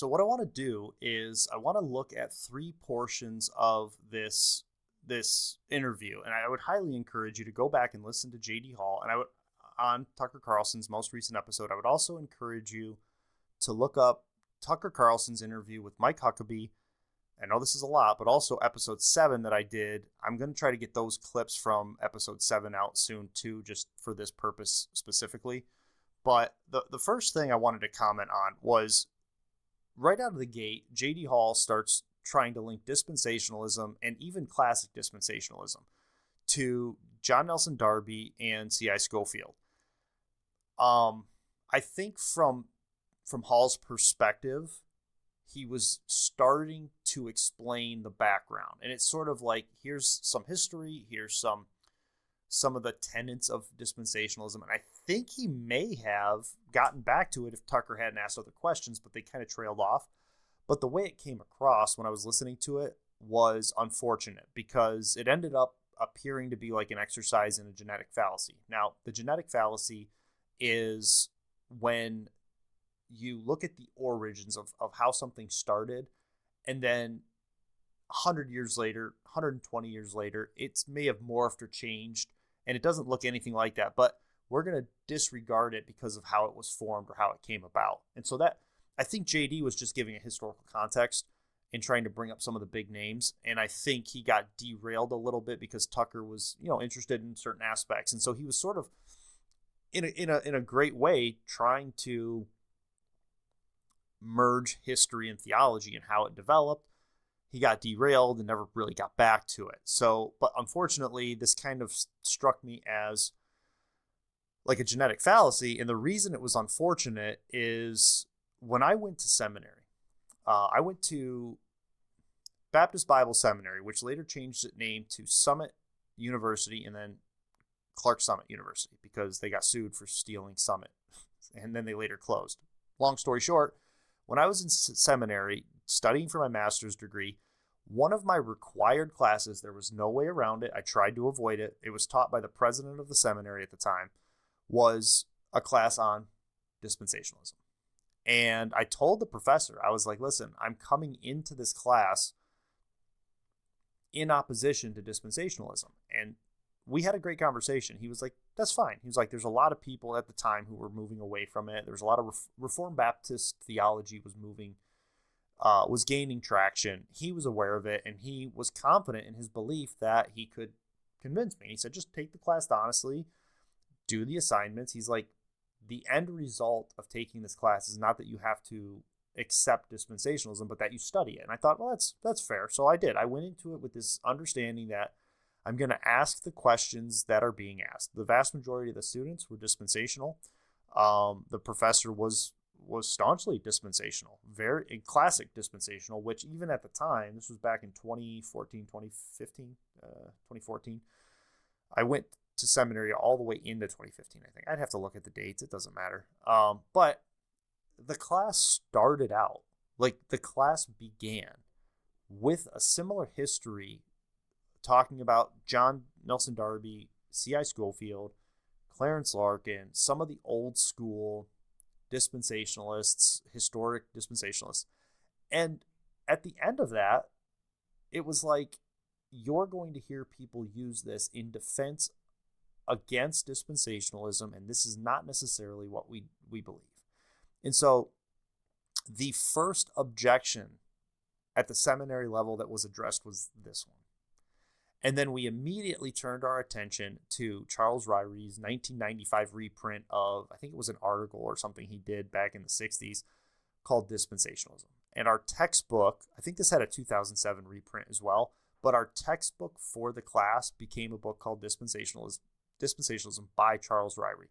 So what I want to do is I want to look at three portions of this interview, and I would highly encourage you to go back and listen to JD Hall, and I would on Tucker Carlson's most recent episode. I would also encourage you to look up Tucker Carlson's interview with Mike Huckabee. I know this is a lot, but also episode 7 that I did. I'm going to try to get those clips from episode 7 out soon too, just for this purpose specifically. But the first thing I wanted to comment on was right out of the gate, J.D. Hall starts trying to link dispensationalism and even classic dispensationalism to John Nelson Darby and C.I. Scofield. I think from Hall's perspective, he was starting to explain the background. And it's sort of like, here's some history, here's some of the tenets of dispensationalism. And I think he may have gotten back to it if Tucker hadn't asked other questions, but they kind of trailed off. But the way it came across when I was listening to it was unfortunate because it ended up appearing to be like an exercise in a genetic fallacy. Now, the genetic fallacy is when you look at the origins of how something started, and then 100 years later, 120 years later, it may have morphed or changed, and it doesn't look anything like that, but we're going to disregard it because of how it was formed or how it came about. And so that, I think JD was just giving a historical context and trying to bring up some of the big names, and I think he got derailed a little bit because Tucker was, interested in certain aspects, and so he was sort of in a great way trying to merge history and theology and how it developed. He got derailed and never really got back to it. So, but unfortunately, this kind of struck me as like a genetic fallacy. And the reason it was unfortunate is when I went to seminary, I went to Baptist Bible Seminary, which later changed its name to Summit University and then Clark Summit University because they got sued for stealing Summit. And then they later closed. Long story short, when I was in seminary studying for my master's degree, one of my required classes, there was no way around it. I tried to avoid it. It was taught by the president of the seminary at the time, was a class on dispensationalism. And I told the professor, I was like, listen, I'm coming into this class in opposition to dispensationalism. And we had a great conversation. He was like, that's fine. He was like, there's a lot of people at the time who were moving away from it. There was a lot of Reformed Baptist theology was gaining traction. He was aware of it, and he was confident in his belief that he could convince me. He said, just take the class honestly, do the assignments. He's like, the end result of taking this class is not that you have to accept dispensationalism, but that you study it. And I thought, well, that's fair. So I did. I went into it with this understanding that I'm going to ask the questions that are being asked. The vast majority of the students were dispensational. The professor was staunchly dispensational, very classic dispensational, which even at the time, this was back in 2014, I went to seminary all the way into 2015, I think. I'd have to look at the dates. It doesn't matter. But the class started out, like the class began with a similar history talking about John Nelson Darby, C.I. Scofield, Clarence Larkin, some of the old school dispensationalists, historic dispensationalists. And at the end of that, it was like, you're going to hear people use this in defense against dispensationalism, and this is not necessarily what we believe. And so the first objection at the seminary level that was addressed was this one. And then we immediately turned our attention to Charles Ryrie's 1995 reprint of, I think it was an article or something he did back in the 60s called Dispensationalism. And our textbook, I think this had a 2007 reprint as well, but our textbook for the class became a book called Dispensationalism by Charles Ryrie.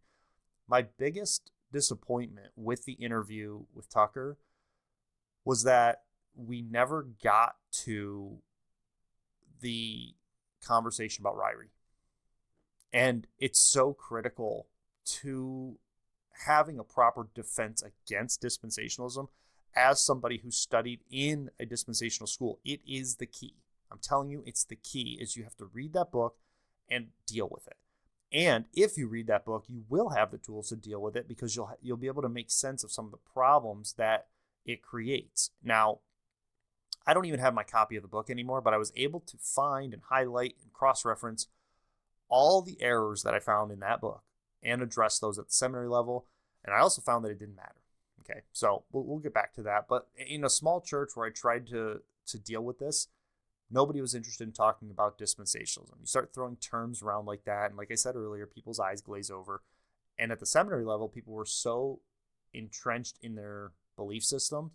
My biggest disappointment with the interview with Tucker was that we never got to the conversation about Ryrie. And it's so critical to having a proper defense against dispensationalism as somebody who studied in a dispensational school. It is the key. I'm telling you, it's the key is you have to read that book and deal with it. And if you read that book, you will have the tools to deal with it because you'll be able to make sense of some of the problems that it creates. Now, I don't even have my copy of the book anymore, but I was able to find and highlight and cross-reference all the errors that I found in that book and address those at the seminary level. And I also found that it didn't matter. Okay, so we'll get back to that. But in a small church where I tried to deal with this, nobody was interested in talking about dispensationalism. You start throwing terms around like that, and like I said earlier, people's eyes glaze over. And at the seminary level, people were so entrenched in their belief system,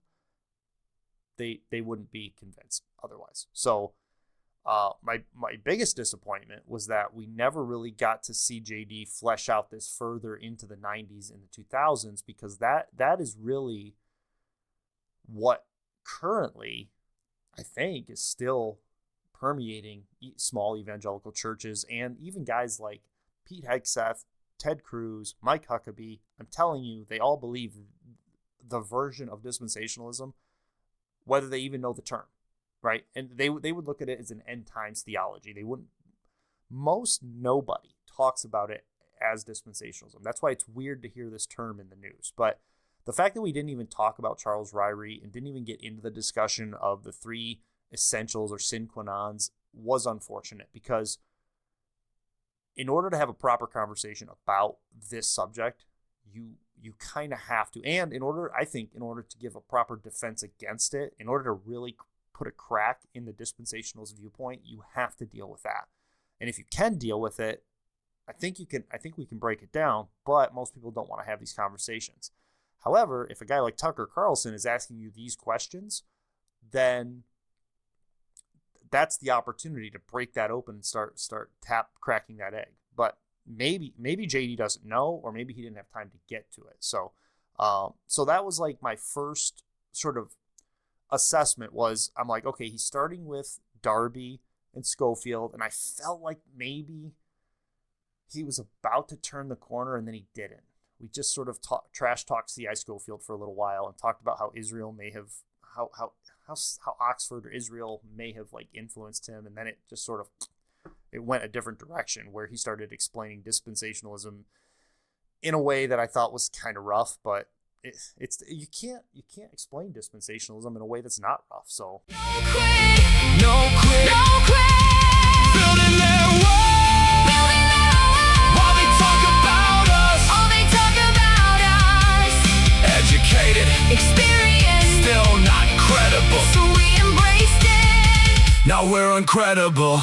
they wouldn't be convinced otherwise. So my biggest disappointment was that we never really got to see JD flesh out this further into the 90s and the 2000s, because that is really what currently I think is still permeating small evangelical churches, and even guys like Pete Hegseth, Ted Cruz, Mike Huckabee. I'm telling you, they all believe the version of dispensationalism, whether they even know the term, right? And they would look at it as an end times theology. They wouldn't. Most nobody talks about it as dispensationalism. That's why it's weird to hear this term in the news. But the fact that we didn't even talk about Charles Ryrie and didn't even get into the discussion of the three essentials or sine qua nons was unfortunate, because in order to have a proper conversation about this subject, you kind of have to, and in order to give a proper defense against it, in order to really put a crack in the dispensationalist viewpoint, you have to deal with that. And if you can deal with it, I think we can break it down, but most people don't want to have these conversations. However, if a guy like Tucker Carlson is asking you these questions, then that's the opportunity to break that open and start cracking that egg. But maybe JD doesn't know, or maybe he didn't have time to get to it. So that was like my first sort of assessment was, I'm like, okay, he's starting with Darby and Scofield, and I felt like maybe he was about to turn the corner, and then he didn't. We just sort of trash talked C.I. Scofield for a little while and talked about how Israel may have, how Oxford or Israel may have like influenced him, and then it just sort of it went a different direction where he started explaining dispensationalism in a way that I thought was kind of rough, but it's you can't explain dispensationalism in a way that's not rough. So no quit. Building their wall. While they talk about us. All they talk about us. Educated. Experienced. Still not credible. So we embraced it. Now we're uncredible.